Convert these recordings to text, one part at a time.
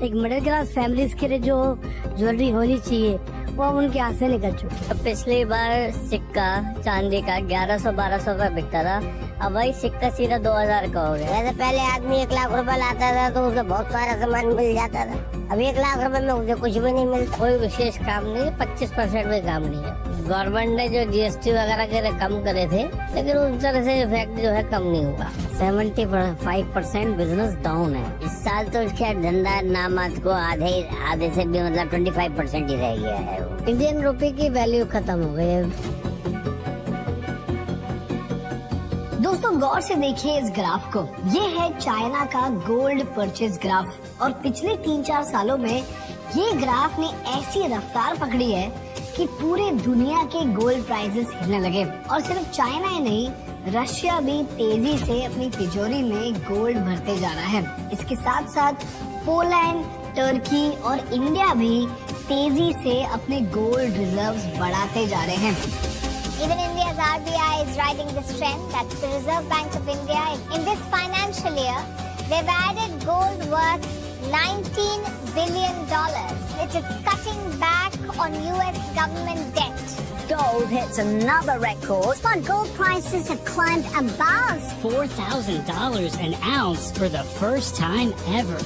एक middle class families के लिए जो ज्वेलरी होनी चाहिए वो अब उनके हाथ से निकल चुकी है। पिछली बार सिक्का चांदी का 1100-1200 का बिकता था, अब वही सिक्का सीधा 2000 का हो गया। वैसे पहले आदमी 1 लाख रुपए लाता था तो उसे बहुत सारा सामान मिल जाता था, अब 1 लाख रुपए में उसे कुछ भी नहीं मिलता। कोई विशेष काम नहीं है, 25% में काम नहीं है। गवर्नमेंट ने जो GST वगैरह के कम करे थे, लेकिन उस तरह से इफेक्ट जो है कम नहीं हुआ। 75% बिजनेस डाउन है इस साल तो उसका धंधा नामात को आधे से भी मतलब 25% ही रह गया है। इंडियन रुपए की वैल्यू खत्म हो गई है। दोस्तों गौर से देखिए इस ग्राफ को, ये है चाइना का गोल्ड परचेज ग्राफ और पिछले 3-4 सालों में ये ग्राफ ने ऐसी रफ्तार पकड़ी है कि पूरे दुनिया के गोल्ड प्राइसेस हिलने लगे। और सिर्फ चाइना ही नहीं, रशिया भी तेजी से अपनी तिजोरी में गोल्ड भरते जा रहा है। इसके साथ साथ पोलैंड, टर्की और इंडिया भी तेजी से अपने गोल्ड रिजर्व्स बढ़ाते जा रहे हैं। Even India's RBI is riding this trend. That's the Reserve Bank of India. In this financial year, they've added gold worth $19 billion, which is cutting back on US government debt. Gold hits another record, but gold prices have climbed above $4,000 an ounce for the first time ever.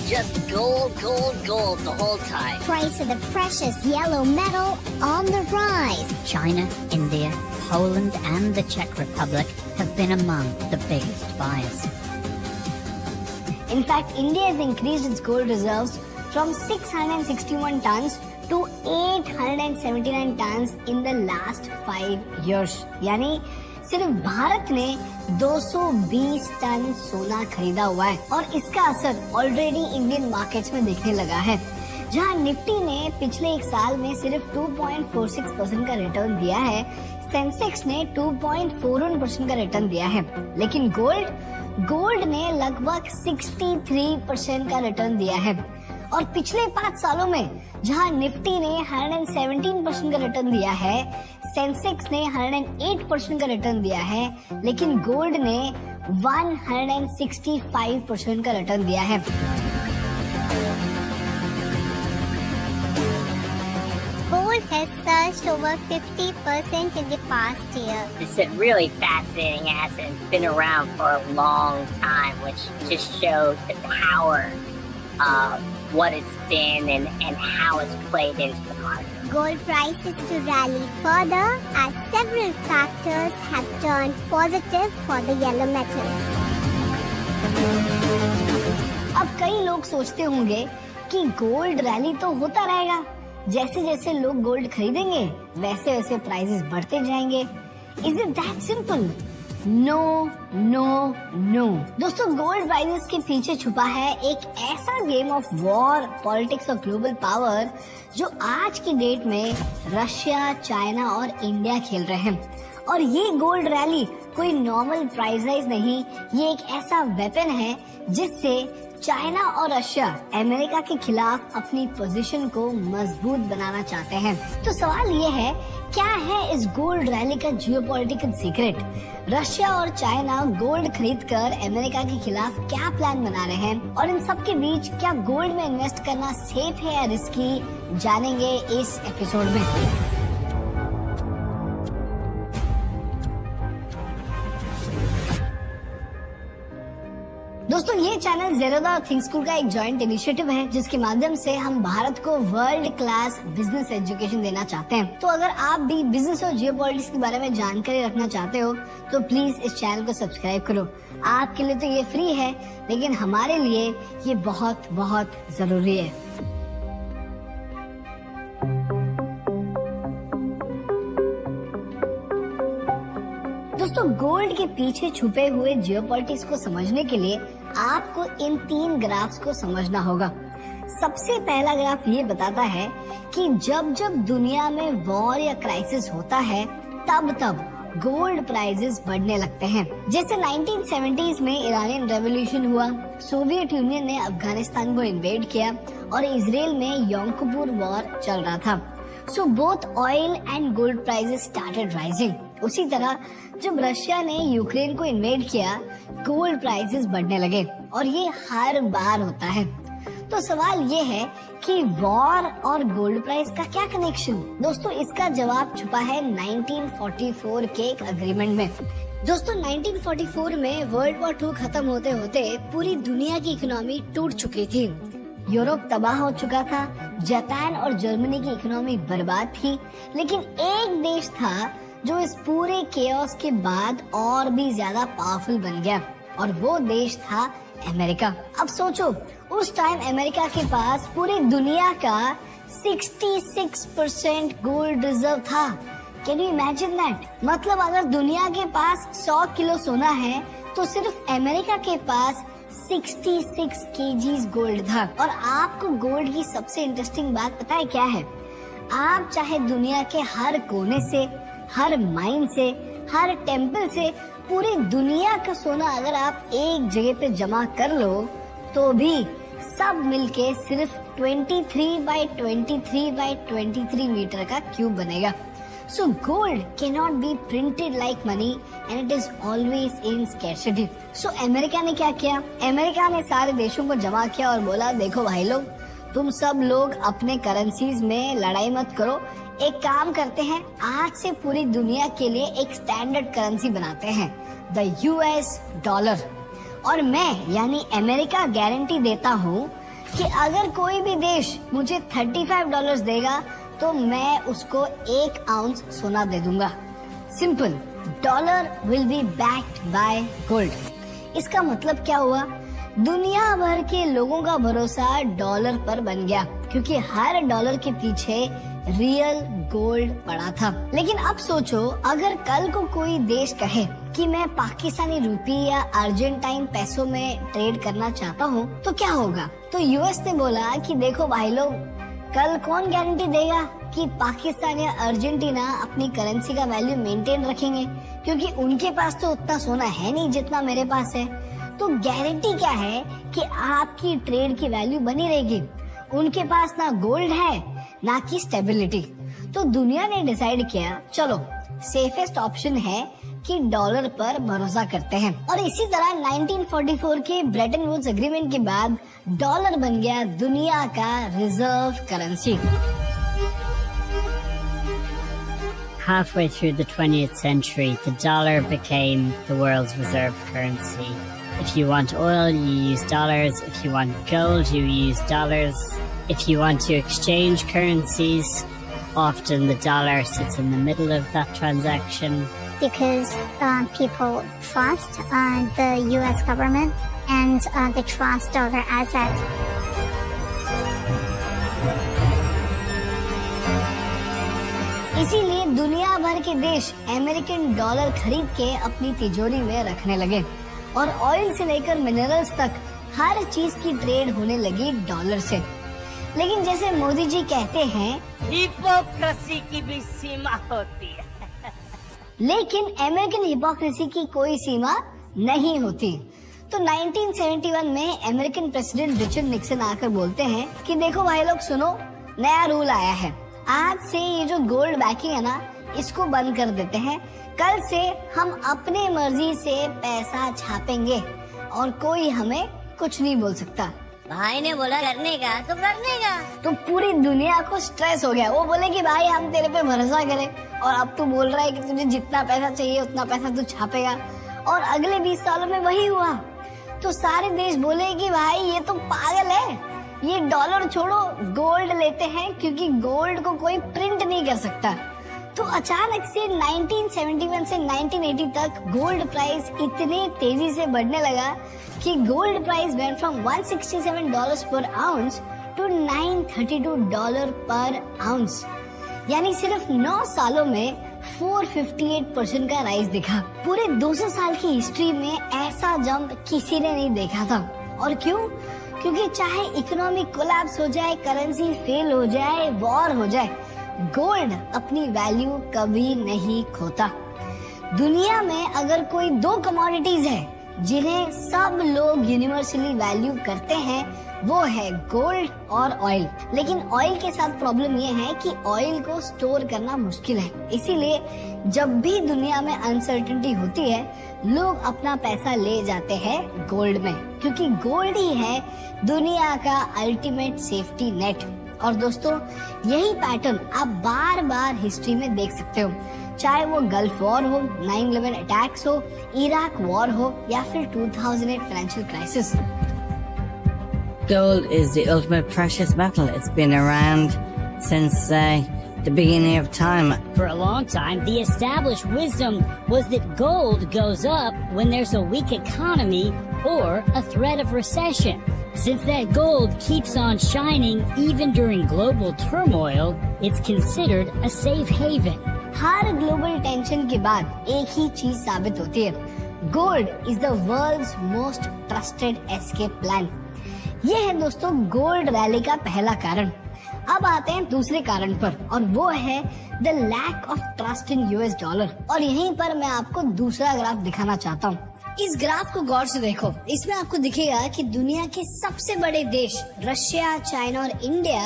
Just gold the whole time. price of the precious yellow metal on the rise. China, India, Poland, and the Czech Republic have been among the biggest buyers. In fact, India has increased its gold reserves from 661 tons to 879 tons in the last 5 years. यानी सिर्फ भारत ने 220 ton सोना खरीदा हुआ है और इसका असर ऑलरेडी इंडियन मार्केट्स में दिखने लगा है। जहां निफ्टी ने पिछले 1 साल में सिर्फ 2.46% का रिटर्न दिया है, सेंसेक्स ने 2.41% का रिटर्न दिया है, लेकिन गोल्ड ने लगभग 63% का रिटर्न दिया है। और पिछले 5 सालों में जहां निफ्टी ने 117% का रिटर्न दिया है, सेंसेक्स ने 108% का रिटर्न दिया है, लेकिन गोल्ड ने 165% का रिटर्न दिया है। Gold has surged over 50% in the past year. It's a really fascinating asset. It's been around for a long time, which just shows the power of what it's been and how it's played into the market. Gold prices to rally further as several factors have turned positive for the yellow metal. अब कई लोग सोचते होंगे कि gold rally तो होता रहेगा, जैसे जैसे लोग गोल्ड खरीदेंगे वैसे वैसे प्राइसेस बढ़ते जाएंगे। Is it that simple? No no no दोस्तों, गोल्ड प्राइसेस के पीछे छुपा है एक ऐसा गेम ऑफ वॉर, पॉलिटिक्स और ग्लोबल पावर जो आज की डेट में रशिया, चाइना और इंडिया खेल रहे हैं। और ये गोल्ड रैली कोई नॉर्मल प्राइस राइज नहीं, ये एक ऐसा वेपन है जिससे चाइना और रशिया अमेरिका के खिलाफ अपनी पोजीशन को मजबूत बनाना चाहते हैं। तो सवाल ये है, क्या है इस गोल्ड रैली का जियोपॉलिटिकल सीक्रेट? रशिया और चाइना गोल्ड खरीदकर अमेरिका के खिलाफ क्या प्लान बना रहे हैं और इन सब के बीच क्या गोल्ड में इन्वेस्ट करना सेफ है या रिस्की, जानेंगे इस एपिसोड में। दोस्तों ये चैनल ज़ेरोदा और थिंक स्कूल का एक जॉइंट इनिशिएटिव है जिसके माध्यम से हम भारत को वर्ल्ड क्लास बिजनेस एजुकेशन देना चाहते हैं। तो अगर आप भी बिजनेस और जियोपॉलिटिक्स के बारे में जानकारी रखना चाहते हो तो प्लीज इस चैनल को सब्सक्राइब करो। आपके लिए तो ये फ्री है, लेकिन हमारे लिए ये बहुत बहुत जरूरी है। दोस्तों गोल्ड के पीछे छुपे हुए जियोपॉलिटिक्स को समझने के लिए आपको इन 3 ग्राफ्स को समझना होगा। सबसे पहला ग्राफ ये बताता है कि जब जब दुनिया में वॉर या क्राइसिस होता है तब गोल्ड प्राइसेस बढ़ने लगते हैं। जैसे 1970s में ईरानियन रेवोल्यूशन हुआ, सोवियत यूनियन ने अफगानिस्तान को इन्वेड किया और इजराइल में योम किपुर वॉर चल रहा था। So both oil and gold prices started rising. उसी तरह जब रशिया ने यूक्रेन को इन्वेड किया, गोल्ड प्राइसेस बढ़ने लगे और ये हर बार होता है। तो सवाल ये है कि वॉर और गोल्ड प्राइस का क्या कनेक्शन? दोस्तों, इसका जवाब छुपा है 1944 के एक अग्रीमेंट में। दोस्तों, 1944 में वर्ल्ड वॉर 2 खत्म होते होते पूरी दुनिया की इकोनॉमी टूट चुकी थी। यूरोप तबाह हो चुका था, जापान और जर्मनी की इकोनॉमी बर्बाद थी, लेकिन एक देश था जो इस पूरे केओस के बाद और भी ज्यादा पावरफुल बन गया, और वो देश था अमेरिका। अब सोचो, उस टाइम अमेरिका के पास पूरी दुनिया का 66% गोल्ड रिजर्व था। Can you imagine that? मतलब अगर दुनिया के पास 100 किलो सोना है तो सिर्फ अमेरिका के पास 66 केजीज गोल्ड था। और आपको गोल्ड की सबसे इंटरेस्टिंग बात पता है क्या है? आप चाहे दुनिया के हर कोने से, हर माइन से, हर टेम्पल से पूरी दुनिया का सोना अगर आप एक जगह पे जमा कर लो तो भी सब मिलके सिर्फ 23 बाय 23 बाय 23 मीटर का क्यूब बनेगा। So gold cannot be printed like money and it is always in scarcity. So America ने क्या किया? अमेरिका ने सारे देशों को जमा किया और बोला, देखो भाई लोग, तुम सब लोग अपने करेंसीज में लड़ाई मत करो, एक काम करते हैं, आज से पूरी दुनिया के लिए एक स्टैंडर्ड करेंसी बनाते हैं, द यूएस डॉलर। और मैं यानी अमेरिका गारंटी देता हूँ कि अगर कोई भी देश मुझे $35 देगा तो मैं उसको 1 आउंस सोना दे दूंगा। Simple, dollar will be backed by gold. इसका मतलब क्या हुआ? दुनिया भर के लोगों का भरोसा डॉलर पर बन गया, क्योंकि हर डॉलर के पीछे रियल गोल्ड पड़ा था। लेकिन अब सोचो, अगर कल को कोई देश कहे कि मैं पाकिस्तानी रुपये या अर्जेंटाइन पैसों में ट्रेड करना चाहता हूँ, तो क्या होगा? तो यूएस ने बोला कि देखो भाई लोग, कल कौन गारंटी देगा कि पाकिस्तान या अर्जेंटीना अपनी करेंसी का वैल्यू मेंटेन रखेंगे, क्योंकि उनके पास तो उतना सोना है नहीं जितना मेरे पास है। तो गारंटी क्या है कि आपकी ट्रेड की वैल्यू बनी रहेगी? उनके पास ना गोल्ड है ना की स्टेबिलिटी। तो दुनिया ने डिसाइड किया, चलो सेफेस्ट ऑप्शन है कि डॉलर पर भरोसा करते हैं। और इसी तरह 1944 के ब्रेटन वुड्स एग्रीमेंट के बाद डॉलर बन गया दुनिया का reserve currency. Halfway through the 20th century, the dollar became the world's reserve currency. If you want oil, you use dollars. If you want gold, you use dollars. If you want to exchange currencies, often the dollar sits in the middle of that transaction. Because people trust the U.S. government and they trust dollar assets. इसीलिए दुनिया भर के देश American dollar खरीद के अपनी तिजोरी में रखने लगे, और ऑयल से लेकर मिनरल्स तक हर चीज की ट्रेड होने लगी डॉलर से। लेकिन जैसे मोदी जी कहते हैं, हिपोक्रेसी की भी सीमा होती है। लेकिन अमेरिकन हिपोक्रेसी की कोई सीमा नहीं होती। तो 1971 में अमेरिकन प्रेसिडेंट रिचर्ड निक्सन आकर बोलते हैं कि देखो भाई लोग सुनो, नया रूल आया है, आज से ये जो गोल्ड बैकिंग है ना, इसको बंद कर देते हैं। कल से हम अपने मर्जी से पैसा छापेंगे और कोई हमें कुछ नहीं बोल सकता। भाई ने बोला करने का तो करने का। तो पूरी दुनिया को स्ट्रेस हो गया। वो बोले कि भाई हम तेरे पे भरोसा करें, और अब तू बोल रहा है कि तुझे जितना पैसा चाहिए उतना पैसा तू छापेगा। और अगले 20 सालों में वही हुआ। तो सारे देश बोले कि भाई ये तो पागल है, ये डॉलर छोड़ो गोल्ड लेते हैं, क्योंकि गोल्ड को कोई प्रिंट नहीं कर सकता। तो अचानक से 1971 से 1980 तक गोल्ड प्राइस इतने तेजी से बढ़ने लगा कि गोल्ड प्राइस वेंट फ्रॉम $167 पर आउंस टू $932 पर आउंस। यानी सिर्फ 9 सालों में 458% का राइज दिखा। पूरे 200 साल की हिस्ट्री में ऐसा जंप किसी ने नहीं देखा था। और क्यों? क्योंकि चाहे इकोनॉमिक कोलैप्स हो जाए, करेंसी फेल हो जाए, वॉर हो जाए, गोल्ड अपनी वैल्यू कभी नहीं खोता। दुनिया में अगर कोई 2 कमोडिटीज है जिन्हें सब लोग यूनिवर्सली वैल्यू करते हैं वो है गोल्ड और ऑयल। लेकिन ऑयल के साथ प्रॉब्लम ये है कि ऑयल को स्टोर करना मुश्किल है, इसीलिए जब भी दुनिया में अनसर्टेनिटी होती है लोग अपना पैसा ले जाते हैं गोल्ड में, क्योंकि गोल्ड ही है दुनिया का अल्टीमेट सेफ्टी नेट। और दोस्तों यही पैटर्न आप बार बार हिस्ट्री में देख सकते हो, चाहे वो गल्फ वॉर हो, 9/11 अटैक्स हो, इराक वॉर हो या फिर 2008 financial crisis. Gold is the ultimate precious metal. It's been around since the beginning of time. For a long time, the established wisdom was that gold goes up when there's a weak economy or a threat of recession. Since that gold keeps on shining even during global turmoil, it's considered a safe haven. हर global tension के बाद एक ही चीज साबित होती है, gold is the world's most trusted escape plan. ये है दोस्तों गोल्ड रैली का पहला कारण। अब आते हैं दूसरे कारण पर, और वो है the lack of trust in US dollar. और यहीं पर मैं आपको दूसरा ग्राफ दिखाना चाहता हूँ। इस ग्राफ को गौर से देखो, इसमें आपको दिखेगा कि दुनिया के सबसे बड़े देश रशिया, चाइना और इंडिया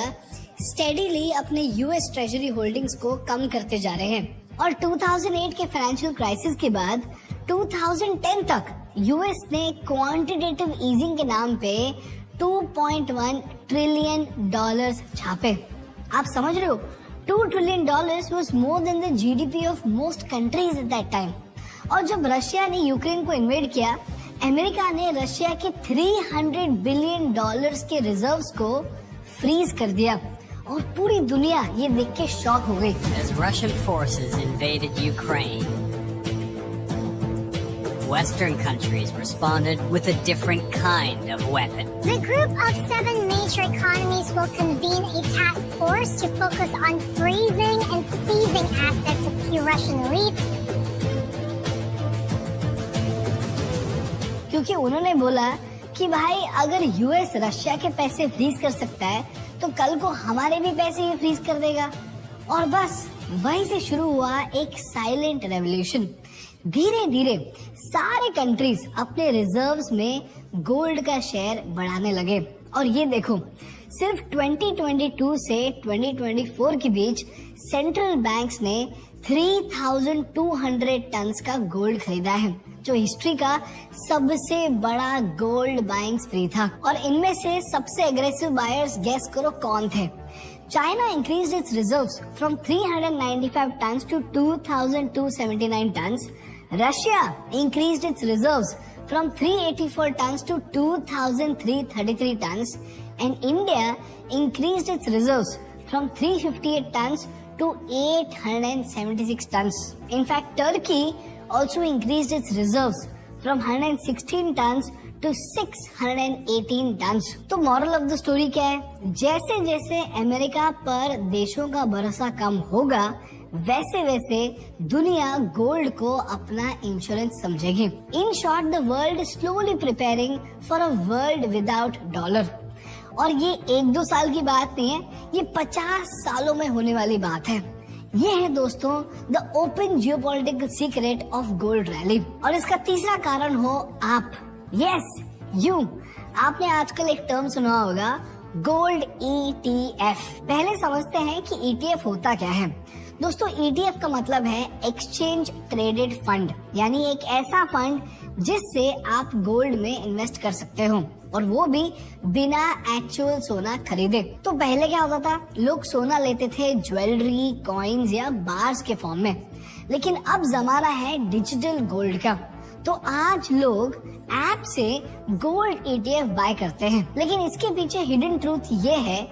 स्टेडीली अपने यूएस ट्रेजरी होल्डिंग्स को कम करते जा रहे हैं। और 2008 के फाइनेंशियल क्राइसिस के बाद 2010 तक यूएस ने क्वांटिटेटिव ईजिंग के नाम पे 2.1 ट्रिलियन डॉलर्स छापे। आप समझ रहे हो, 2 trillion dollars was more than the GDP of most countries at that time. और जब रशिया ने यूक्रेन को इन्वेड किया, अमेरिका ने रशिया के 300 बिलियन डॉलर्स के रिजर्व्स को फ्रीज कर दिया, और पूरी दुनिया ये देख के शॉक हो गई। As Russian forces invaded Ukraine, Western countries responded with a different kind of weapon. The group of 7 major economies will convene a task force to focus on freezing and seizing assets of key Russian elites. क्योंकि उन्होंने बोला कि भाई अगर US Russia के पैसे freeze कर सकता है तो कल को हमारे भी पैसे ही फ्रीज कर देगा। और बस वहीं से शुरू हुआ एक साइलेंट रेवोल्यूशन। धीरे धीरे सारे कंट्रीज अपने रिजर्व्स में गोल्ड का शेयर बढ़ाने लगे। और ये देखो, सिर्फ 2022 से 2024 के बीच सेंट्रल बैंक्स ने 3,200 टन्स का गोल्ड खरीदा है, जो हिस्ट्री का सबसे बड़ा गोल्ड बाइंग स्प्री था। और इनमें से सबसे एग्रेसिव बायर्स गेस करो कौन थे। China increased its reserves from 395 tons to 2,279 tons. Russia increased its reserves from 384 tons to 2,333 tons. And India increased its reserves from 358 tons to 876 tons. In fact, Turkey also increased its reserves from 116 tons to 618 tons. तो moral of the story क्या है? जैसे जैसे America पर देशों का भरोसा कम होगा, वैसे वैसे दुनिया गोल्ड को अपना इंश्योरेंस समझेगी। In short, the world slowly preparing for a world without dollar. और ये 1-2 साल की बात नहीं है, ये 50 सालों में होने वाली बात है। ये है दोस्तों the open geopolitical secret of gold rally. और इसका तीसरा कारण हो आप। Yes, you. आपने आजकल एक टर्म सुना होगा, गोल्ड ETF। पहले समझते हैं कि ETF होता क्या है। दोस्तों, ETF का मतलब है एक्सचेंज ट्रेडेड फंड, यानी एक ऐसा फंड जिससे आप गोल्ड में इन्वेस्ट कर सकते हो, और वो भी बिना एक्चुअल सोना खरीदे। तो पहले क्या होता था, लोग सोना लेते थे ज्वेलरी, कॉइन्स या बार्स के फॉर्म में। लेकिन अब जमाना है डिजिटल गोल्ड का, तो आज लोग ऐप से गोल्ड ETF बाय करते हैं। लेकिन इसके पीछे हिडन ट्रूथ ये है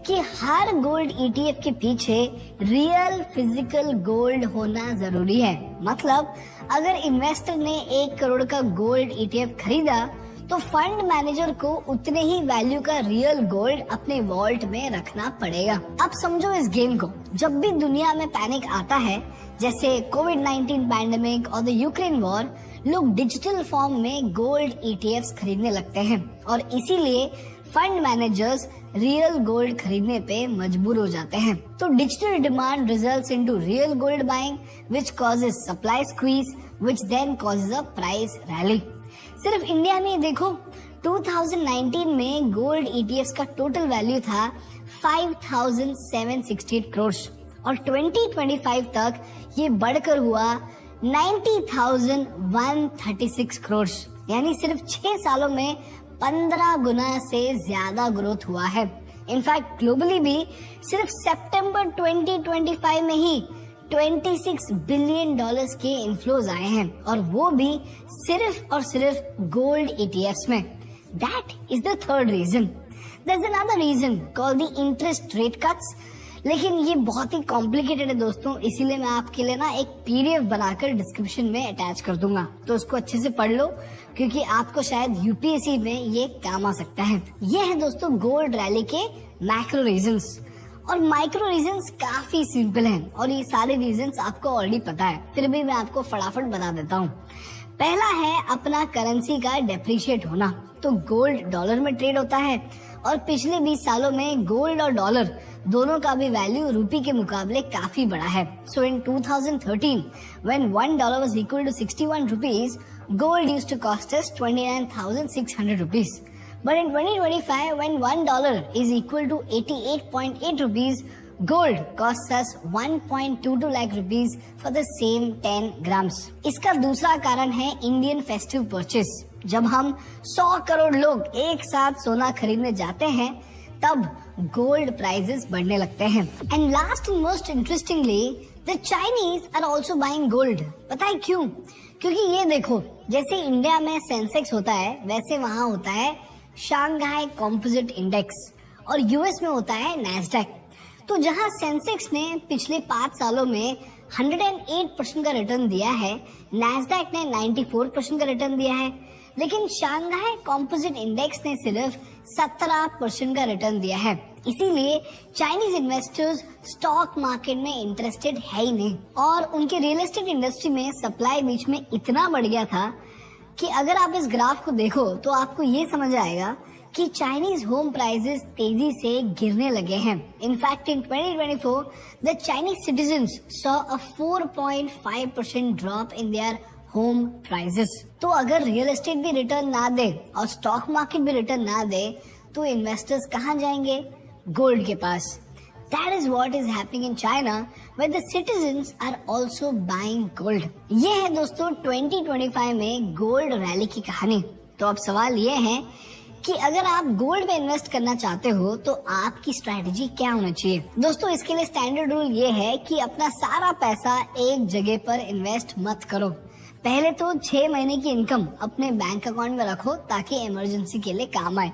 कि हर गोल्ड ETF के पीछे रियल फिजिकल गोल्ड होना जरूरी है। मतलब अगर इन्वेस्टर ने 1 करोड़ का गोल्ड ETF खरीदा तो फंड मैनेजर को उतने ही वैल्यू का रियल गोल्ड अपने वॉल्ट में रखना पड़ेगा। अब समझो इस गेम को, जब भी दुनिया में पैनिक आता है, जैसे कोविड-19 पैंडेमिक और द यूक्रेन वॉर, लोग डिजिटल फॉर्म में गोल्ड ETFs खरीदने लगते हैं, और इसीलिए फंड मैनेजर्स रियल गोल्ड खरीदने पे मजबूर हो जाते हैं। तो digital demand results into real gold buying, which causes supply squeeze, which then causes a price rally. सिर्फ इंडिया में देखो 2019 में गोल्ड ETFs का टोटल वैल्यू था 5,768 करोड़ और 2025 तक ये बढ़कर हुआ 90,136 करोड़, यानी सिर्फ 6 सालों में 15 गुना से ज्यादा ग्रोथ हुआ है। इनफैक्ट ग्लोबली भी सिर्फ सितंबर 2025 में ही $26 बिलियन के इन्फ्लोज आए हैं और वो भी सिर्फ और सिर्फ गोल्ड ETFs में। That is the third reason. There's another reason called the interest rate cuts. लेकिन ये बहुत ही कॉम्प्लिकेटेड है दोस्तों, इसीलिए मैं आपके लिए ना एक PDF बनाकर डिस्क्रिप्शन में अटैच कर दूंगा, तो उसको अच्छे से पढ़ लो क्योंकि आपको शायद UPSC में ये काम आ सकता है। ये है दोस्तों गोल्ड रैली के मैक्रो रीजंस और माइक्रो रीजंस काफी सिंपल हैं और ये सारे रीजंस आपको ऑलरेडी पता है, फिर भी मैं आपको फटाफट बता देता हूँ। पहला है अपना करेंसी का डेप्रिशिएट होना। तो गोल्ड डॉलर में ट्रेड होता है और पिछले 20 सालों में गोल्ड और डॉलर दोनों का भी वैल्यू रूपी के मुकाबले काफी बड़ा है। So in 2013 when $1 was equal to 61 rupees, gold used to cost us 29,600 rupees. But in 2025 when $1 is equal to 88.8 rupees, gold costs us 1.22 lakh rupees for the same 10 grams. इसका दूसरा कारण है इंडियन फेस्टिव परचेस। जब हम 100 करोड़ लोग एक साथ सोना खरीदने जाते हैं तब गोल्ड प्राइसेस बढ़ने लगते हैं। And last and most interestingly the Chinese are also buying gold. पता है क्यों? क्योंकि ये देखो, जैसे इंडिया में सेंसेक्स होता है वैसे वहाँ होता है शांघाई कॉम्पोजिट इंडेक्स और यूएस में होता है नैस्डैक। तो जहां सेंसेक्स ने पिछले 5 सालों में 108% का रिटर्न दिया है, नैस्डैक ने 94% का रिटर्न दिया है, लेकिन शांघाई कॉम्पोजिट इंडेक्स ने सिर्फ 17% का रिटर्न दिया है। इसीलिए चाइनीज इन्वेस्टर्स स्टॉक मार्केट में इंटरेस्टेड है ही नहीं और उनके रियल एस्टेट इंडस्ट्री में सप्लाई बीच में इतना बढ़ गया था कि अगर आप इस ग्राफ को देखो तो आपको ये समझ आएगा कि चाइनीज होम प्राइसेस तेजी से गिरने लगे हैं। In fact in 2024 the Chinese citizens saw a 4.5% drop in their home prices. तो अगर रियल एस्टेट भी रिटर्न ना दे और स्टॉक मार्केट भी रिटर्न ना दे तो इन्वेस्टर्स कहाँ जाएंगे? गोल्ड के पास। That is what is happening in China, where the citizens are also buying gold. ये है दोस्तों 2025 में गोल्ड रैली की कहानी। तो अब सवाल ये है कि अगर आप गोल्ड में इन्वेस्ट करना चाहते हो तो आपकी स्ट्रैटेजी क्या होना चाहिए? दोस्तों इसके लिए स्टैंडर्ड रूल ये है कि अपना सारा पैसा एक जगह पर इन्वेस्ट मत करो। पहले तो 6 महीने की इनकम अपने बैंक अकाउंट में रखो ताकि इमरजेंसी के लिए काम आए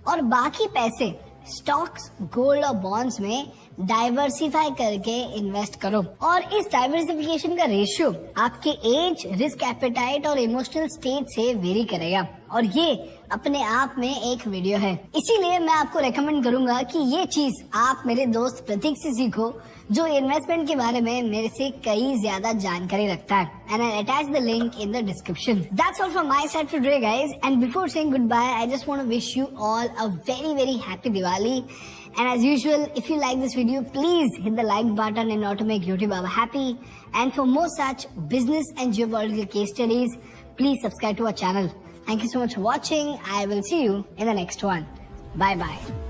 और बाकी पैसे स्टॉक्स, गोल्ड और बॉन्ड्स में डाइवर्सिफाई करके इन्वेस्ट करो। और इस डाइवर्सिफिकेशन का रेशियो आपके एज, रिस्क एपेटाइट और इमोशनल स्टेट से वेरी करेगा और ये अपने आप में एक वीडियो है। इसीलिए मैं आपको रेकमेंड करूंगा कि ये चीज आप मेरे दोस्त प्रतीक से सीखो जो इन्वेस्टमेंट के बारे में मेरे से कई ज्यादा जानकारी रखता है। And I'll attach the link in the description. That's all from my side for today, guys. And before saying goodbye, I just want to wish you all a very, very happy Diwali. And as usual, if you like this video, please hit the like button in order to make YouTube Baba happy. And for more such business and geopolitical case studies, please subscribe to our channel. Thank you so much for watching. I will see you in the next one. Bye bye.